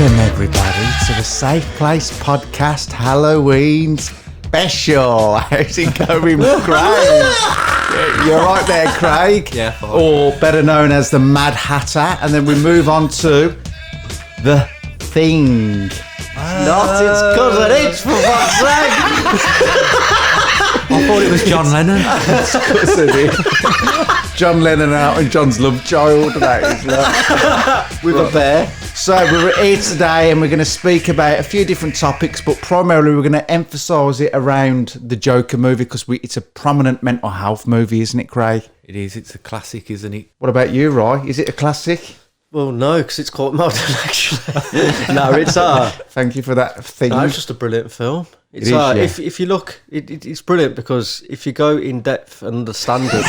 Welcome, everybody, to the Safe Place Podcast Halloween special. How's it going, Craig? You're right there, Craig. Yeah, fine. Or better known as the Mad Hatter. And then we move on to The Thing. Not it's cause of it, for fuck's sake. I thought it was John Lennon. Because of it. John Lennon out and John's love child. That is like. With a bear. So we're here today and we're going to speak about a few different topics, but primarily we're going to emphasise it around the Joker movie because it's a prominent mental health movie, isn't it, Craig? It is. It's a classic, isn't it? What about you, Roy? Is it a classic? Well, no, because it's quite modern, actually. No, it's Thank you for that thing. no, it's just a brilliant film. It's It is, yeah. if you look, it's brilliant because if you go in depth and understand it,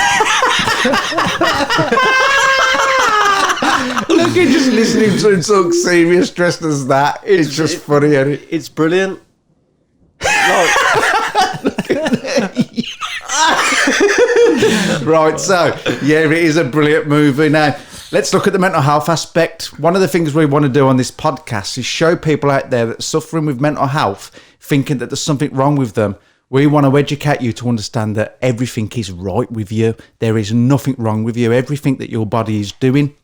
Look at just listening to him talk serious dressed as that. It's just funny, isn't it? it's brilliant. Like, Right, so, yeah, it is a brilliant movie. Now, let's look at the mental health aspect. One of the things we want to do on this podcast is show people out there that are suffering with mental health, thinking that there's something wrong with them. We want to educate you to understand that everything is right with you. There is nothing wrong with you. Everything that your body is doing,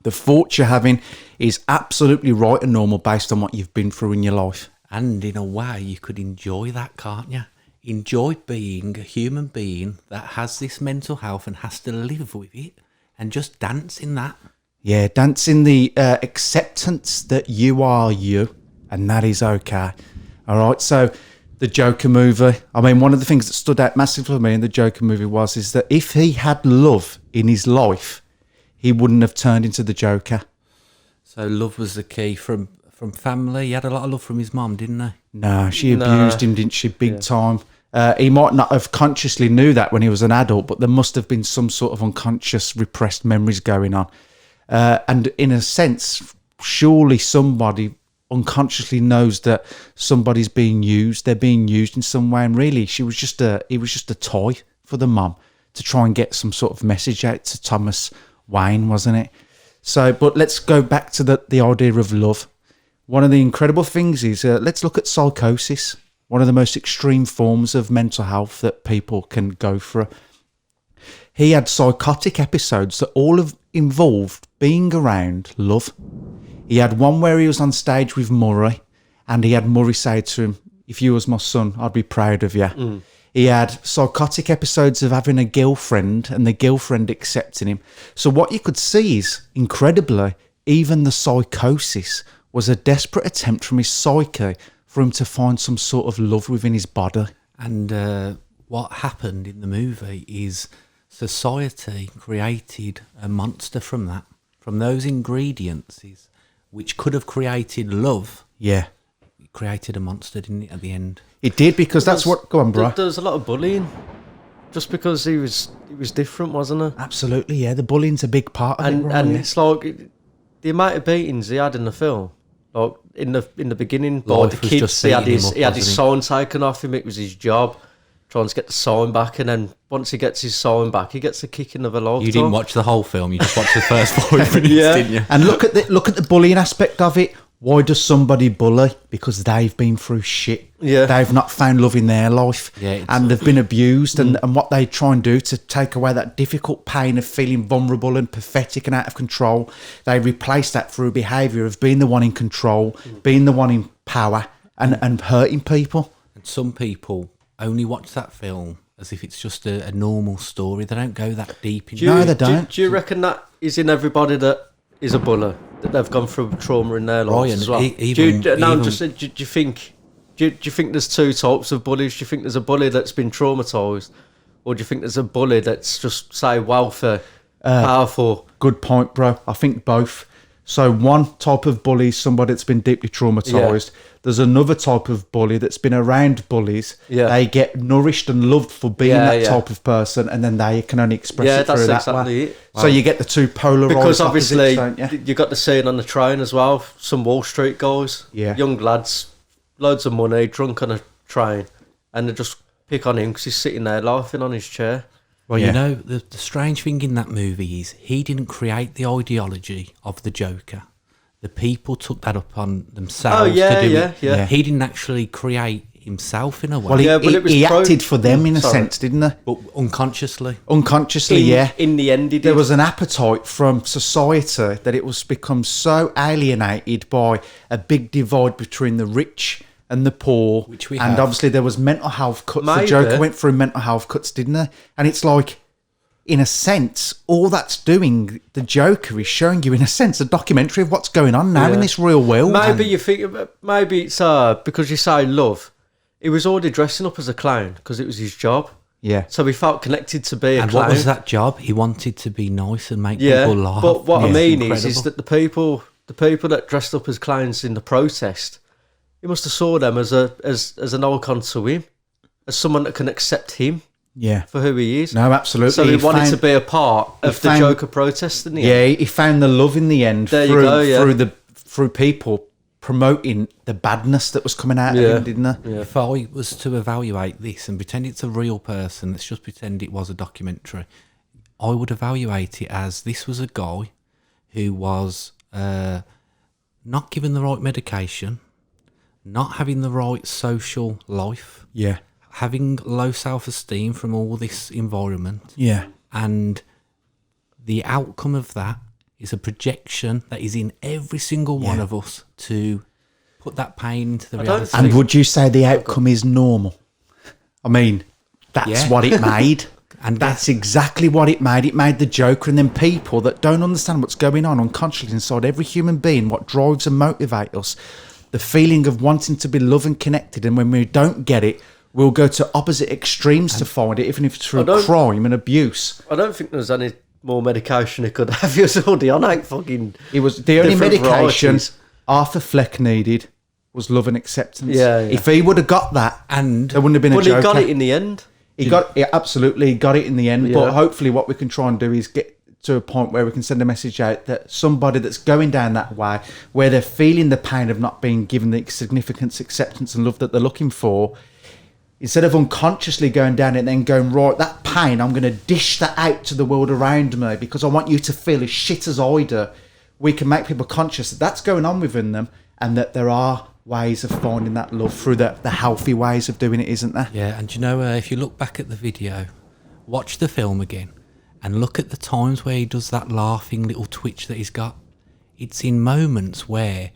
the thoughts you're having, is absolutely right and normal based on what you've been through in your life. And in a way, you could enjoy that, can't you? Enjoy being a human being that has this mental health and has to live with it and just dance in that. Yeah, dance in the acceptance that you are you, and that is okay. All right, so the Joker movie. I mean, one of the things that stood out massively for me in the Joker movie is that if he had love in his life, he wouldn't have turned into the Joker. So love was the key from family. He had a lot of love from his mum, didn't he? No, she abused him, didn't she? Big time. He might not have consciously knew that when he was an adult, but there must have been some sort of unconscious, repressed memories going on. And in a sense, surely somebody unconsciously knows that somebody's being used. They're being used in some way, and really, he was just a toy for the mum to try and get some sort of message out to Thomas Wayne, wasn't it? So, but let's go back to the idea of love. One of the incredible things is, let's look at psychosis, one of the most extreme forms of mental health that people can go through. He had psychotic episodes that all have involved being around love. He had one where he was on stage with Murray, and he had Murray say to him, "If you was my son, I'd be proud of you." He had psychotic episodes of having a girlfriend and the girlfriend accepting him. So what you could see is, incredibly, even the psychosis was a desperate attempt from his psyche for him to find some sort of love within his body. And what happened in the movie is society created a monster from that, from those ingredients, which could have created love. Yeah. It created a monster, didn't it, at the end? It did, because that's what... Go on, bro. there was a lot of bullying, just because he was different, wasn't he? Absolutely, yeah. The bullying's a big part of it. And Right? it's like the amount of beatings he had in the film. Like in the beginning, by Life the was kids, just he had beating him his up, he had his wasn't sign taken off him. It was his job trying to get the sign back, and then once he gets his sign back, he gets a kicking of a lifetime. You didn't watch the whole film, you just watched the first 5 minutes, Yeah. didn't you? And look at the bullying aspect of it. Why does somebody bully? Because they've been through shit. Yeah. They've not found love in their life. Yeah, it's- and they've been abused. And what they try and do to take away that difficult pain of feeling vulnerable and pathetic and out of control, they replace that through a behaviour of being the one in control, being the one in power, and hurting people. And some people only watch that film as if it's just a normal story. They don't go that deep into No, it. they don't. Do you reckon that is in everybody that is a bully, that they've gone through trauma in their lives Ryan, as well? even- do you even- think there's two types of bullies? Do you think there's a bully that's been traumatised, or do you think there's a bully that's just, say, wealthy, powerful? Good point, bro. I think both. So one type of bully is somebody that's been deeply traumatised. There's another type of bully that's been around bullies. Yeah. They get nourished and loved for being Yeah, that yeah. type of person, and then they can only express Yeah, it through that's that exactly way. it. So you get the two polarised Because opposites, obviously don't you? you got the scene on the train as well. Some Wall Street guys, Yeah. young lads, loads of money, drunk on a train, and they just pick on him because he's sitting there laughing on his chair. Well, Yeah. you know, the strange thing in that movie is he didn't create the ideology of the Joker. the people took that upon themselves Oh, yeah, to do yeah, it. yeah. He didn't actually create himself in a way, Well, Yeah, but it was he pro- acted for them in a Sorry. sense, didn't he? but unconsciously. Unconsciously, yeah. In the end, he did. There was an appetite from society that it was become so alienated by a big divide between the rich and the poor. Which we and have. obviously there was mental health cuts. The Maybe. Joker went through mental health cuts, didn't he? And it's like, in a sense, all that's doing, the Joker is showing you, in a sense, a documentary of what's going on now in Yeah. this real world. Maybe you think, maybe it's because you say love. He was already dressing up as a clown because it was his job. Yeah. So he felt connected to be a And clown. what was that job? He wanted to be nice and make Yeah, people laugh. but what I It's mean is incredible. that the people that dressed up as clowns in the protest, he must have saw them as an icon to him, as someone that can accept him Yeah. for who he is. No, absolutely. So he wanted found- to be a part of the found- Joker protest, didn't he? Yeah, he found the love in the end There you through go, yeah. through people promoting the badness that was coming out of Yeah. him, didn't they? Yeah. If I was to evaluate this and pretend it's a real person, let's just pretend it was a documentary, I would evaluate it as this was a guy who was not given the right medication, not having the right social life, Yeah. having low self-esteem from all this environment, Yeah. and the outcome of that is a projection that is in every single one Yeah. of us to put that pain into the don't reality. think- And would you say the outcome is normal? I mean, that's Yeah. what it made. And That's exactly what it made. It made the Joker, and then people that don't understand what's going on unconsciously inside every human being, what drives and motivates us, the feeling of wanting to be loved and connected. And when we don't get it, we'll go to opposite extremes to find it, even if it's through don't- crime and abuse. I don't think there's any more medication he could have. He was already on 8 fucking. It was the only different medication varieties. Arthur Fleck needed was love and acceptance. Yeah, yeah. If he would have got that, And there wouldn't have been But a Joker. he got it in the end. He got it, absolutely. He got it in the end. Yeah. But hopefully, what we can try and do is get to a point where we can send a message out that somebody that's going down that way, where they're feeling the pain of not being given the significance, acceptance, and love that they're looking for, instead of unconsciously going down it and then going, right, that pain, I'm going to dish that out to the world around me because I want you to feel as shit as I do. We can make people conscious that that's going on within them, and that there are ways of finding that love through the healthy ways of doing it, isn't there? yeah, and you know, if you look back at the video, watch the film again, and look at the times where he does that laughing little twitch that he's got. It's in moments where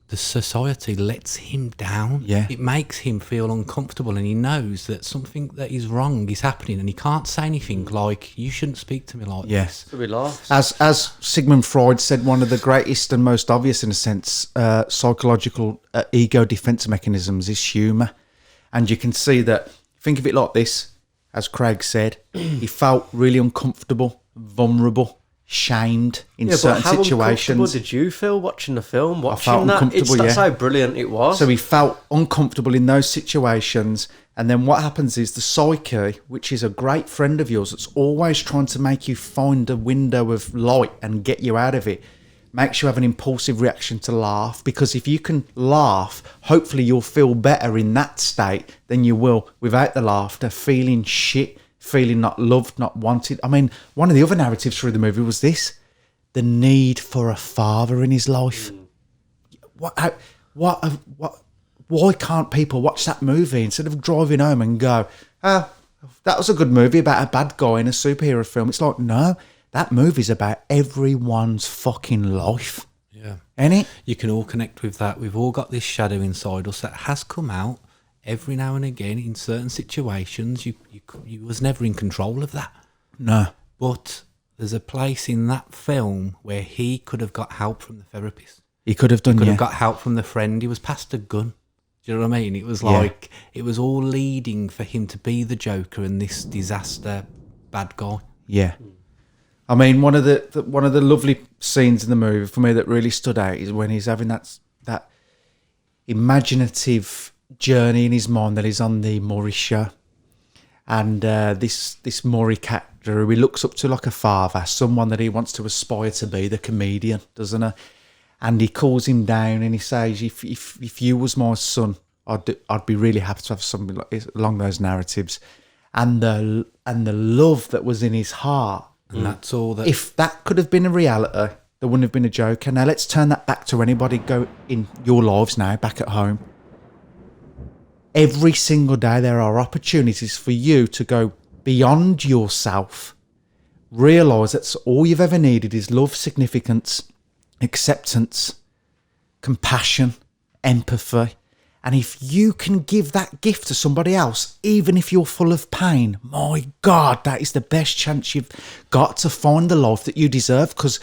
the society lets him down. Yeah. It makes him feel uncomfortable, and he knows that something that is wrong is happening, and he can't say anything like, you shouldn't speak to me like Yes. So he laughs. As Sigmund Freud said, one of the greatest and most obvious, in a sense, psychological ego defense mechanisms is humour. And you can see that, think of it like this, as Craig said, he felt really uncomfortable, vulnerable, shamed in certain how uncomfortable situations. did you feel watching the film? felt Watching that, uncomfortable, that's yeah. how brilliant it was. So he felt uncomfortable in those situations. And then what happens is the psyche, which is a great friend of yours, that's always trying to make you find a window of light and get you out of it, makes you have an impulsive reaction to laugh. Because if you can laugh, hopefully you'll feel better in that state than you will without the laughter, feeling shit, feeling not loved, not wanted. I mean, one of the other narratives through the movie was this: the need for a father in his life. Why can't people watch that movie instead of driving home and go, that was a good movie about a bad guy in a superhero film? It's like, no, that movie's about everyone's fucking life. Yeah. Ain't it? You can all connect with that. We've all got this shadow inside us that has come out every now and again in certain situations. You was never in control of that. No. But there's a place in that film where he could have got help from the therapist. He could have done, Could yeah. have got help from the friend. He was past a gun. Do you know what I mean? It was Yeah. like, it was all leading for him to be the Joker and this disaster bad guy. Yeah. I mean, one of the lovely scenes in the movie for me that really stood out is when he's having that imaginative journey in his mind that he's on the Maury show, and this Maury character who he looks up to like a father, someone that he wants to aspire to be, the comedian, doesn't he? And he calls him down and he says, "If you was my son, I'd be really happy to have something like along those narratives." And the love that was in his heart. And that's all that... If that could have been a reality, there wouldn't have been a Joker. Now let's turn that back to anybody go in your lives now, back at home. Every single day there are opportunities for you to go beyond yourself. Realise that all you've ever needed is love, significance, acceptance, compassion, empathy. And if you can give that gift to somebody else, even if you're full of pain, my God, that is the best chance you've got to find the life that you deserve. Because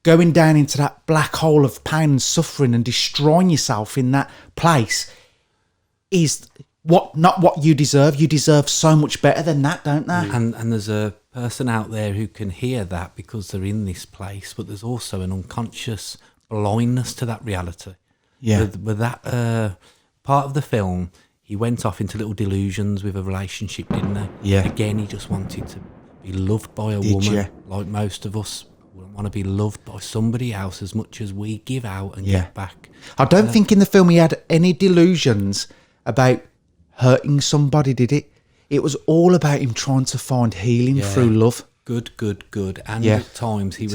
going down into that black hole of pain and suffering and destroying yourself in that place is not what you deserve. You deserve so much better than that, don't they? And there's a person out there who can hear that because they're in this place, but there's also an unconscious blindness to that reality. Yeah. With that part of the film, he went off into little delusions with a relationship, didn't he? Yeah. Again, he just wanted to be loved by a Did woman, you? like most of us want to be loved by somebody else as much as we give out and Yeah. get back. I don't think in the film he had any delusions about hurting somebody, did it? It was all about him trying to find healing through love. Good. And Yeah. at times he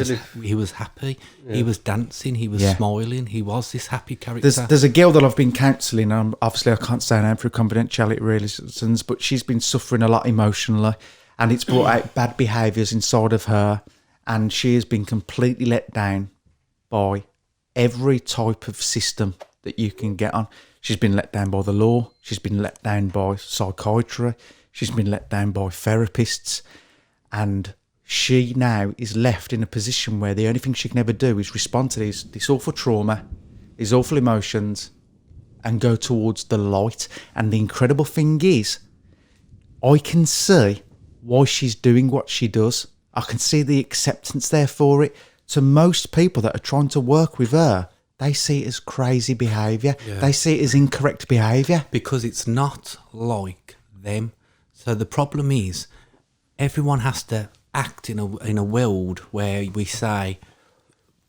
was happy. He was dancing. He was Yeah. smiling. He was this happy character. There's a girl that I've been counselling. Obviously, I can't say her name for confidentiality reasons, but she's been suffering a lot emotionally, and it's brought out bad behaviours inside of her, and she has been completely let down by every type of system that you can get on. She's been let down by the law. She's been let down by psychiatry. She's been let down by therapists, and she now is left in a position where the only thing she can ever do is respond to this awful trauma, these awful emotions, and go towards the light. And the incredible thing is, I can see why she's doing what she does. I can see the acceptance there for it. To most people that are trying to work with her, they see it as crazy behaviour. Yeah. They see it as incorrect behaviour. Because it's not like them. So the problem is, everyone has to act in a world where we say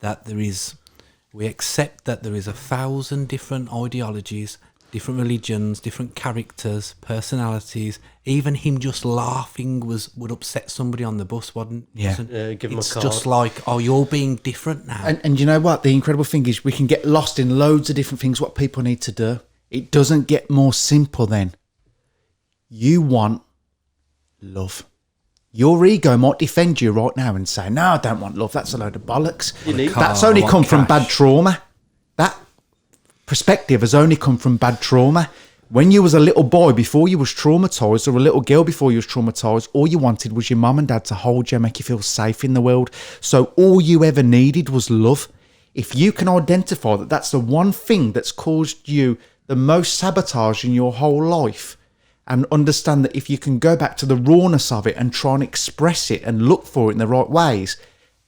that we accept that there is 1,000 different ideologies, different religions, different characters, personalities. Even him just laughing would upset somebody on the bus, wouldn't? Yeah. Give him a It's card. just like, oh, you're being different now. And you know what? The incredible thing is we can get lost in loads of different things, what people need to do. It doesn't get more simple then. You want love. Your ego might defend you right now and say, no, I don't want love. That's a load of bollocks. That's only I want come from cash. bad trauma. That perspective has only come from bad trauma. When you was a little boy before you was traumatised, or a little girl before you was traumatised, all you wanted was your mum and dad to hold you and make you feel safe in the world. So all you ever needed was love. If you can identify that that's the one thing that's caused you the most sabotage in your whole life, and understand that if you can go back to the rawness of it and try and express it and look for it in the right ways,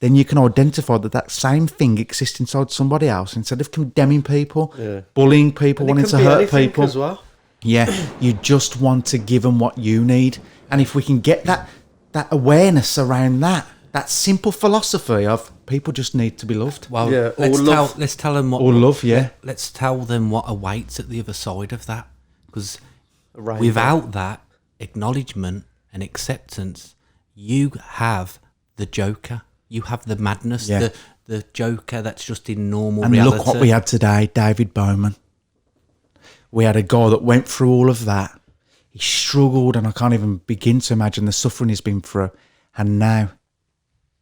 then you can identify that that same thing exists inside somebody else. Instead of condemning people, bullying people, And it wanting can to be hurt anything people as well. Yeah, you just want to give them what you need. And if we can get that awareness around that simple philosophy of people just need to be loved. Well, Yeah, let's tell them what. Or love, yeah. Let's tell them what awaits at the other side of that, because Right. without that acknowledgement and acceptance, you have the Joker. You have the madness, Yeah. the Joker that's just in normal And reality. look what we had today, David Bowman. We had a guy that went through all of that. He struggled, and I can't even begin to imagine the suffering he's been through. And now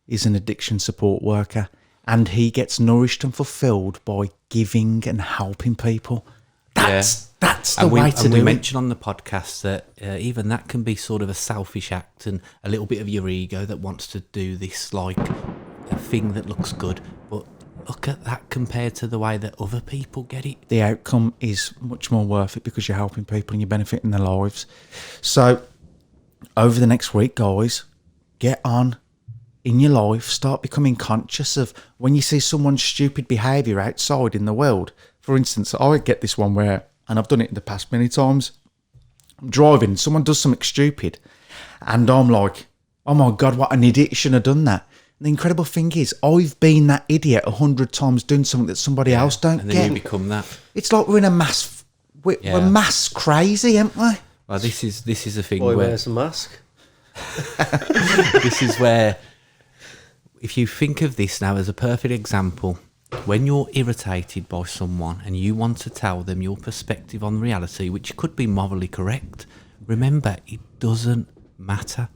he's an addiction support worker, and he gets nourished and fulfilled by giving and helping people. That's the and way to we do it. mentioned on the podcast that even that can be sort of a selfish act and a little bit of your ego that wants to do this, like a thing that looks good. But look at that compared to the way that other people get it. The outcome is much more worth it because you're helping people and you're benefiting their lives. So over the next week, guys, get on in your life, start becoming conscious of when you see someone's stupid behaviour outside in the world. For instance, I get this one where, and I've done it in the past many times, I'm driving, someone does something stupid, and I'm like, oh my God, what an idiot, you shouldn't have done that. And the incredible thing is, I've been that idiot 100 times doing something that somebody else don't And then get. you become that. It's like we're in a mass, we're mass crazy, aren't we? Well, this is a thing Boy where wears a mask. this is where if you think of this now as a perfect example, when you're irritated by someone and you want to tell them your perspective on reality, which could be morally correct, remember, it doesn't matter.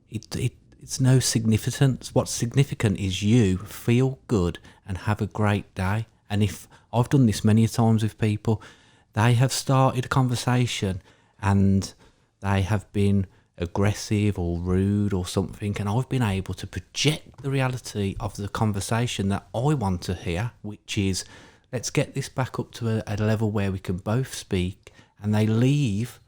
It's no significance. What's significant is you feel good and have a great day. And if I've done this many times with people, they have started a conversation and they have been aggressive or rude or something, and I've been able to project the reality of the conversation that I want to hear, which is, let's get this back up to a level where we can both speak, and they leave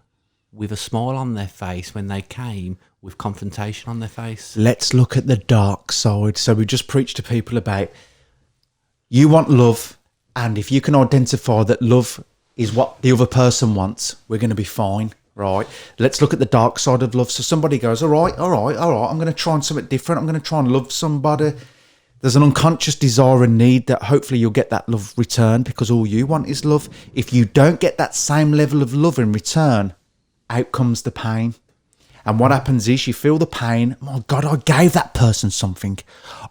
with a smile on their face when they came with confrontation on their face. Let's look at the dark side. So we just preach to people about, you want love, and if you can identify that love is what the other person wants, we're going to be fine, right? Let's look at the dark side of love. So somebody goes, all right, I'm going to try something different. I'm going to try and love somebody. There's an unconscious desire and need that hopefully you'll get that love returned, because all you want is love. If you don't get that same level of love in return, out comes the pain. And what happens is you feel the pain. Oh my God, I gave that person something.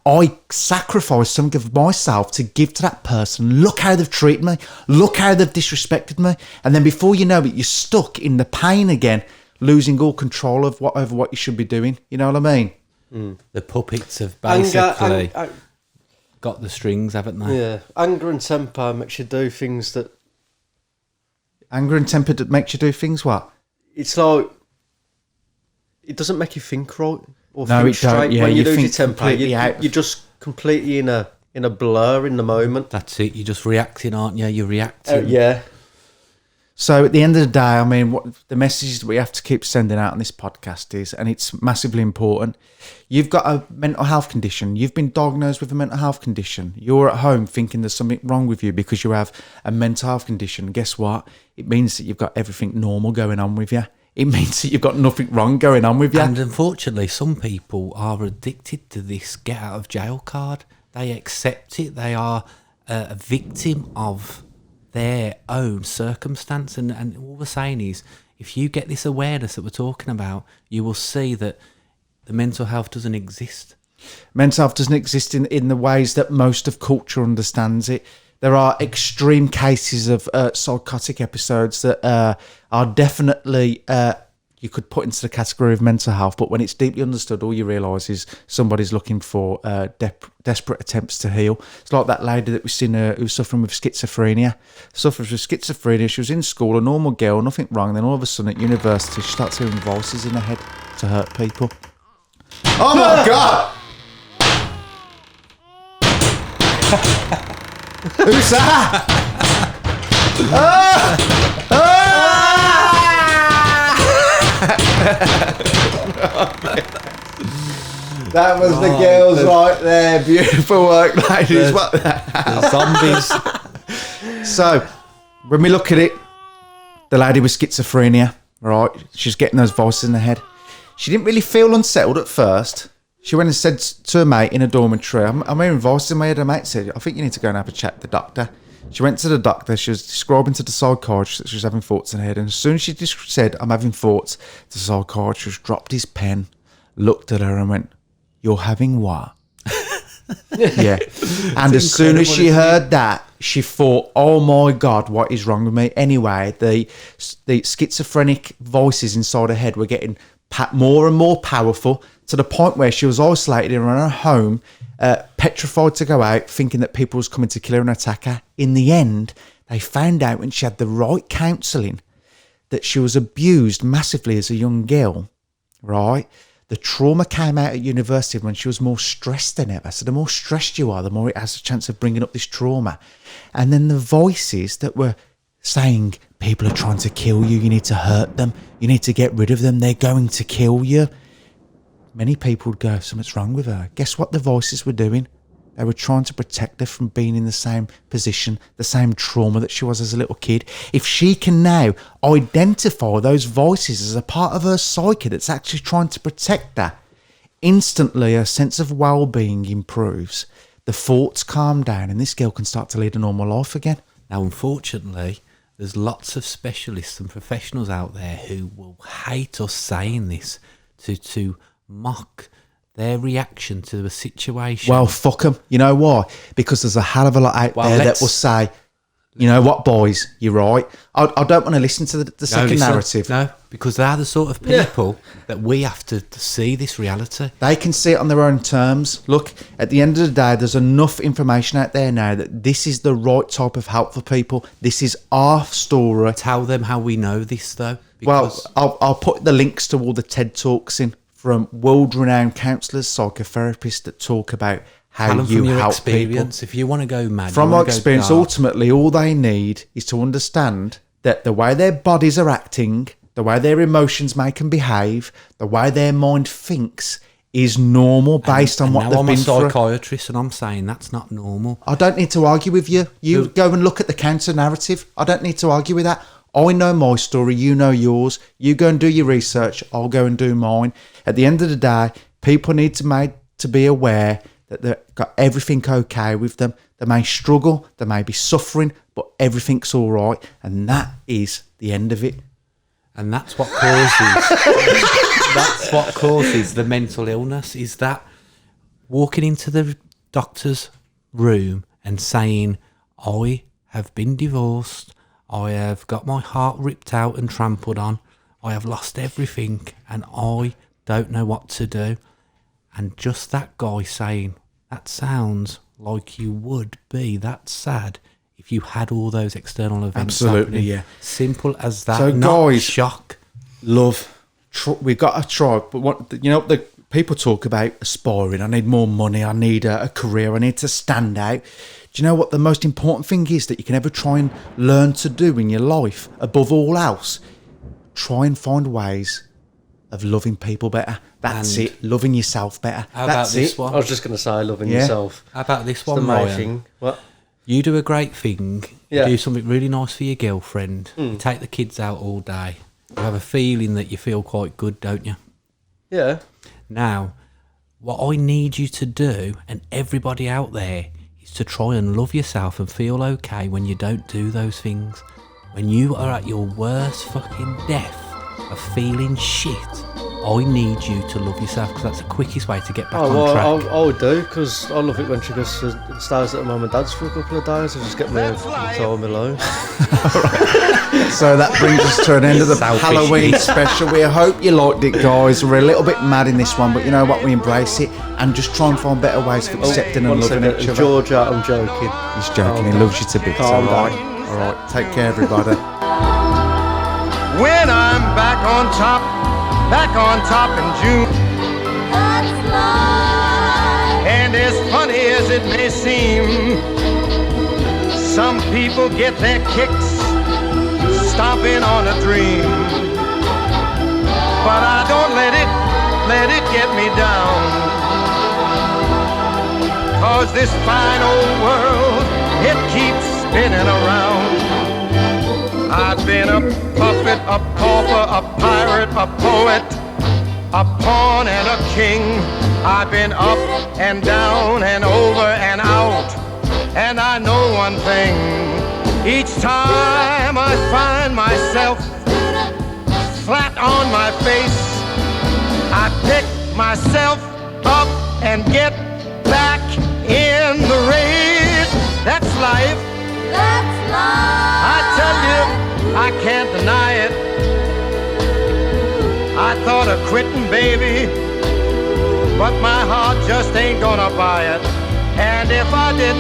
I sacrificed something of myself to give to that person. Look how they've treated me. Look how they've disrespected me. And then before you know it, you're stuck in the pain again, losing all control of over what you should be doing. You know what I mean? Mm. The puppets have basically got the strings, haven't they? Yeah. Anger and temper makes you do things that... Anger and temper that makes you do things what? It's like... It doesn't make you think right or no, think it don't. straight. Yeah, when you lose think your temper, you're just completely in a blur in the moment. That's it. You're just reacting, aren't you? You're reacting. Yeah. So at the end of the day, I mean, what the messages that we have to keep sending out on this podcast is, and it's massively important, you've got a mental health condition. You've been diagnosed with a mental health condition. You're at home thinking there's something wrong with you because you have a mental health condition. Guess what? It means that you've got everything normal going on with you. It means that you've got nothing wrong going on with you. And unfortunately, some people are addicted to this get out of jail card. They accept it. They are a victim of their own circumstance. And all we're saying is, if you get this awareness that we're talking about, you will see that the mental health doesn't exist. Mental health doesn't exist in the ways that most of culture understands it. There are extreme cases of psychotic episodes that are definitely, you could put into the category of mental health, but when it's deeply understood, all you realise is somebody's looking for desperate attempts to heal. It's like that lady that we've seen who's suffering with schizophrenia. Suffers with schizophrenia. She was in school, a normal girl, nothing wrong. Then all of a sudden at university, she starts hearing voices in her head to hurt people. Oh my God! Who's that? That was the girls right there. Beautiful work, ladies. What the zombies. So, when we look at it, the lady with schizophrenia, right? She's getting those voices in her head. She didn't really feel unsettled at first. She went and said to her mate in a dormitory, I'm hearing voices in my head. Her mate said, I think you need to go and have a chat with the doctor. She went to the doctor. She was describing to the psychiatrist that she was having thoughts in her head. And as soon as she just said, I'm having thoughts, the psychiatrist dropped his pen, looked at her and went, you're having what? Yeah. And as soon as she heard that, she thought, oh my God, what is wrong with me? Anyway, the schizophrenic voices inside her head were getting more and more powerful, to the point where she was isolated in her home, petrified to go out, thinking that people was coming to kill her and attack her. In the end, they found out when she had the right counselling that she was abused massively as a young girl, right? The trauma came out at university when she was more stressed than ever. So the more stressed you are, the more it has a chance of bringing up this trauma. And then the voices that were saying, people are trying to kill you, you need to hurt them, you need to get rid of them, they're going to kill you. Many people would go, something's wrong with her. Guess what the voices were doing? They were trying to protect her from being in the same position, the same trauma that she was as a little kid. If she can now identify those voices as a part of her psyche that's actually trying to protect her, instantly her sense of well-being improves. The thoughts calm down and this girl can start to lead a normal life again. Now, unfortunately, there's lots of specialists and professionals out there who will hate us saying this to mock their reaction to the situation. Well, fuck them. You know why? Because there's a hell of a lot out there that will say, you know what, boys, you're right. I don't want to listen to the second narrative. No, because they're the sort of people that we have to see this reality. They can see it on their own terms. Look, at the end of the day, there's enough information out there now that this is the right type of help for people. This is our story. Tell them how we know this, though. Well, I'll put the links to all the TED Talks in from world-renowned counsellors, psychotherapists that talk about how you from your help experience, people. If you want to go mad, From you my wanna go experience, dark, ultimately, all they need is to understand that the way their bodies are acting, the way their emotions make them behave, the way their mind thinks is normal based on what they've been through. I'm a psychiatrist and I'm saying that's not normal. I don't need to argue with you. You go and look at the counter narrative. I don't need to argue with that. I know my story, you know yours. You go and do your research, I'll go and do mine. At the end of the day, people need to be aware that they've got everything okay with them. They may struggle, they may be suffering, but everything's all right. And that is the end of it. And that's what causes the mental illness, is that walking into the doctor's room and saying, I have been divorced, I have got my heart ripped out and trampled on, I have lost everything and I don't know what to do. And just that guy saying, that sounds like you would be that sad if you had all those external events. Absolutely, happening. yeah. Simple as that. So not guys, shock. Love, we've got to try. But what the people talk about aspiring. I need more money. I need a career. I need to stand out. Do you know what the most important thing is that you can ever try and learn to do in your life? Above all else, try and find ways of loving people better. That's And it. Loving yourself better. How That's about this it. one? I was just going to say, loving Yeah. yourself. How about this It's the one, main Ryan? thing. What? You do a great thing. Yeah. You do something really nice for your girlfriend. You take the kids out all day. You have a feeling that you feel quite good, don't you? Yeah. Now, what I need you to do, and everybody out there, is to try and love yourself and feel okay when you don't do those things. When you are at your worst fucking depth of feeling shit, I need you to love yourself, because that's the quickest way to get back on track. I would do, because I love it when she goes to stays at mum and dad's for a couple of days. I just get me time alone. So that brings us to an end of the Selfish. Halloween special. We hope you liked it, guys. We're a little bit mad in this one, but you know what? We embrace it and just try and find better ways of accepting and One loving second, each other. Georgia, I'm joking. He's joking. He loves you to bits. All Calm right. down. All right. Take care, everybody. When I'm back on top in June. That's life. And as funny as it may seem, some people get their kicks stomping on a dream. But I don't let it get me down. 'Cause this fine old world, it keeps spinning around. I've been a puppet, a pauper, a pirate, a poet, a pawn and a king. I've been up and down and over and out. And I know one thing, each time I find myself flat on my face, I pick myself up and get back in the race. That's life. That's life. I tell you, I can't deny it. I thought of quitting, baby, but my heart just ain't gonna buy it. And if I didn't